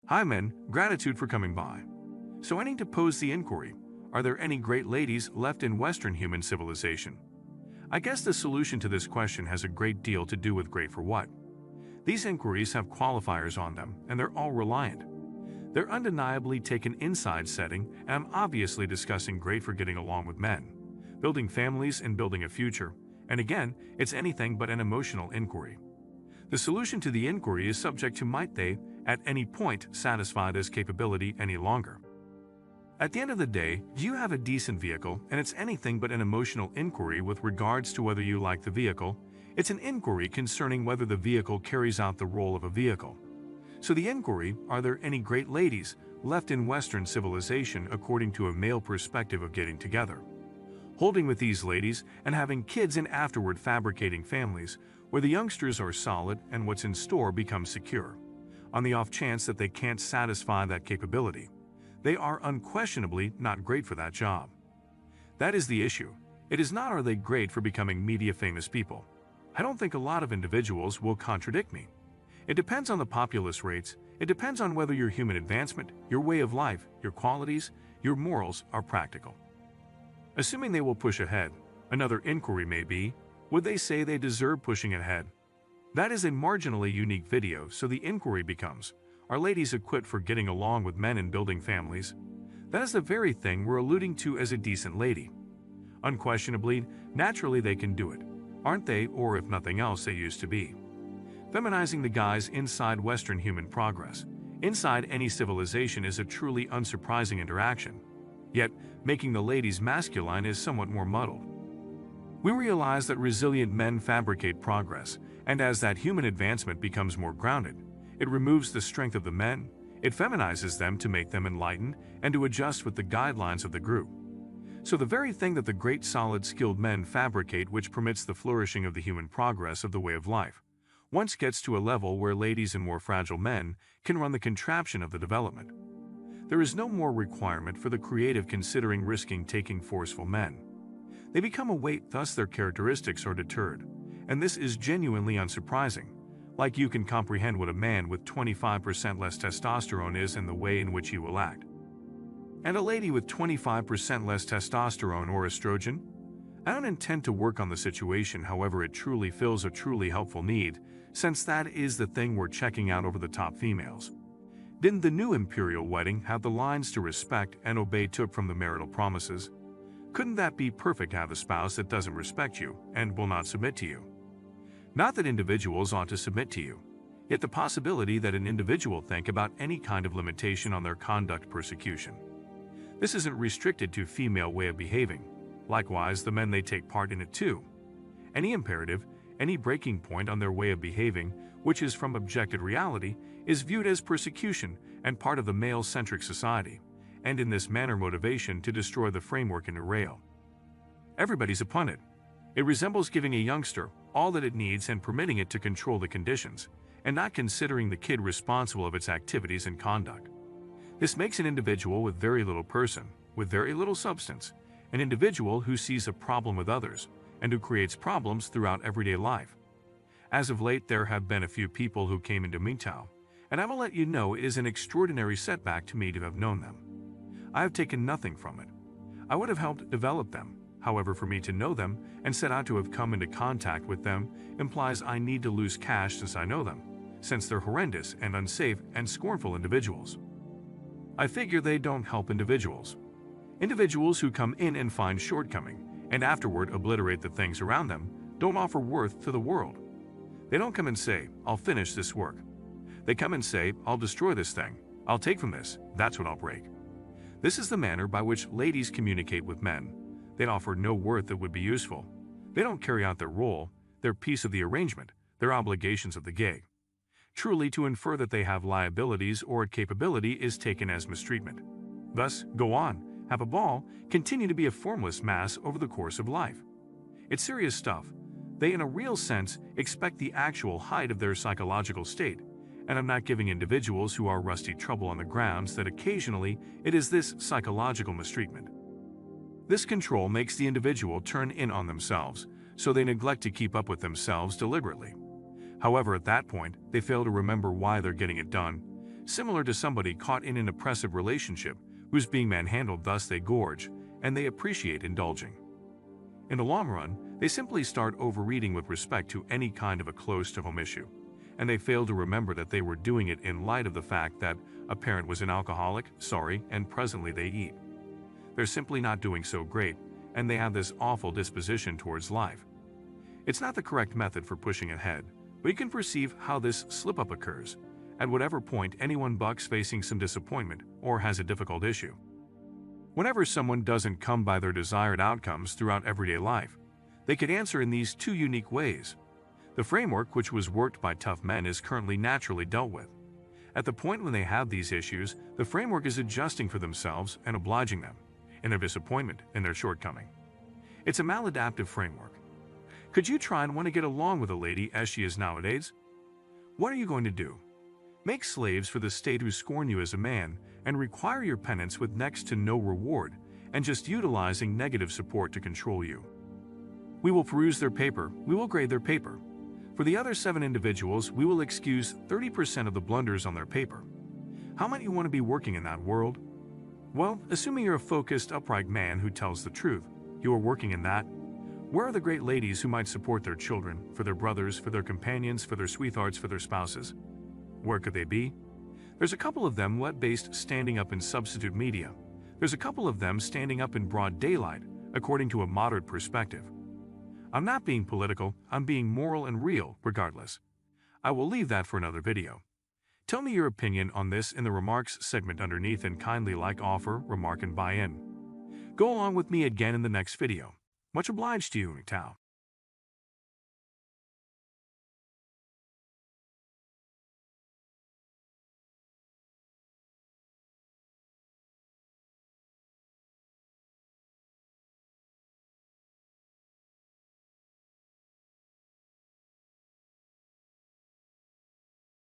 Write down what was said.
Hi men, gratitude for coming by. So I need to pose the inquiry, are there any great ladies left in Western human civilization? I guess the solution to this question has a great deal to do with great for what. These inquiries have qualifiers on them, and they're all reliant. They're undeniably taken inside setting, and I'm obviously discussing great for getting along with men, building families and building a future, and again, it's anything but an emotional inquiry. The solution to the inquiry is subject to might they, at any point, satisfy this capability any longer. At the end of the day, do you have a decent vehicle, and it's anything but an emotional inquiry with regards to whether you like the vehicle. It's an inquiry concerning whether the vehicle carries out the role of a vehicle. So the inquiry, are there any great ladies left in Western civilization according to a male perspective of getting together, holding with these ladies and having kids and afterward fabricating families where the youngsters are solid and what's in store becomes secure. On the off chance that they can't satisfy that capability, they are unquestionably not great for that job. That is the issue. It is not are they great for becoming media famous people. I don't think a lot of individuals will contradict me. It depends on the populace rates. It depends on whether your human advancement, your way of life, your qualities, your morals are practical. Assuming they will push ahead, another inquiry may be, would they say they deserve pushing ahead? That is a marginally unique video, so the inquiry becomes, are ladies equipped for getting along with men and building families? That is the very thing we're alluding to as a decent lady. Unquestionably, naturally they can do it, aren't they, or if nothing else they used to be. Feminizing the guys inside Western human progress, inside any civilization is a truly unsurprising interaction. Yet, making the ladies masculine is somewhat more muddled. We realize that resilient men fabricate progress, and as that human advancement becomes more grounded, it removes the strength of the men, it feminizes them to make them enlightened and to adjust with the guidelines of the group. So the very thing that the great solid skilled men fabricate which permits the flourishing of the human progress of the way of life, once gets to a level where ladies and more fragile men can run the contraption of the development. There is no more requirement for the creative considering risking taking forceful men. They become a weight, thus their characteristics are deterred, and this is genuinely unsurprising. Like you can comprehend what a man with 25% less testosterone is and the way in which he will act. And a lady with 25% less testosterone or estrogen? I don't intend to work on the situation, however it truly fills a truly helpful need, since that is the thing we're checking out over the top females. Didn't the new imperial wedding have the lines to respect and obey took from the marital promises? Couldn't that be perfect to have a spouse that doesn't respect you and will not submit to you? Not that individuals ought to submit to you, yet the possibility that an individual think about any kind of limitation on their conduct persecution. This isn't restricted to female way of behaving. Likewise, the men they take part in it too. Any imperative, any breaking point on their way of behaving, which is from objective reality, is viewed as persecution and part of the male-centric society, and in this manner motivation to destroy the framework and derail. Everybody's upon it. It resembles giving a youngster all that it needs and permitting it to control the conditions, and not considering the kid responsible of its activities and conduct. This makes an individual with very little person, with very little substance, an individual who sees a problem with others, and who creates problems throughout everyday life. As of late, there have been a few people who came into MGT0W, and I will let you know it is an extraordinary setback to me to have known them. I have taken nothing from it. I would have helped develop them. However, for me to know them and set out to have come into contact with them implies I need to lose cash since I know them, since they're horrendous and unsafe and scornful individuals. I figure they don't help individuals. Individuals who come in and find shortcoming and afterward obliterate the things around them don't offer worth to the world. They don't come and say, I'll finish this work. They come and say, I'll destroy this thing. I'll take from this. That's what I'll break. This is the manner by which ladies communicate with men. They offer no worth that would be useful. They don't carry out their role, their piece of the arrangement, their obligations of the gig. Truly, to infer that they have liabilities or capability is taken as mistreatment. Thus, go on, have a ball, continue to be a formless mass over the course of life. It's serious stuff. They, in a real sense, expect the actual height of their psychological state, and I'm not giving individuals who are rusty trouble on the grounds that occasionally it is this psychological mistreatment. This control makes the individual turn in on themselves, so they neglect to keep up with themselves deliberately. However, at that point, they fail to remember why they're getting it done, similar to somebody caught in an oppressive relationship who's being manhandled, thus they gorge, and they appreciate indulging. In the long run, they simply start overeating with respect to any kind of a close-to-home issue, and they fail to remember that they were doing it in light of the fact that a parent was an alcoholic, and presently they eat. They're simply not doing so great, and they have this awful disposition towards life. It's not the correct method for pushing ahead, but you can perceive how this slip-up occurs at whatever point anyone bucks facing some disappointment or has a difficult issue. Whenever someone doesn't come by their desired outcomes throughout everyday life, they could answer in these two unique ways. The framework which was worked by tough men is currently naturally dealt with. At the point when they have these issues, the framework is adjusting for themselves and obliging them in their disappointment and their shortcoming. It's a maladaptive framework. Could you try and want to get along with a lady as she is nowadays? What are you going to do? Make slaves for the state who scorn you as a man and require your penance with next to no reward and just utilizing negative support to control you. We will peruse their paper, we will grade their paper. For the other 7 individuals, we will excuse 30% of the blunders on their paper. How might you want to be working in that world? Well, assuming you're a focused, upright man who tells the truth, you are working in that. Where are the great ladies who might support their children, for their brothers, for their companions, for their sweethearts, for their spouses? Where could they be? There's a couple of them based standing up in substitute media. There's a couple of them standing up in broad daylight, according to a moderate perspective. I'm not being political, I'm being moral and real, regardless. I will leave that for another video. Tell me your opinion on this in the remarks segment underneath and kindly like, offer, remark, and buy in. Go along with me again in the next video. Much obliged to you, Tao.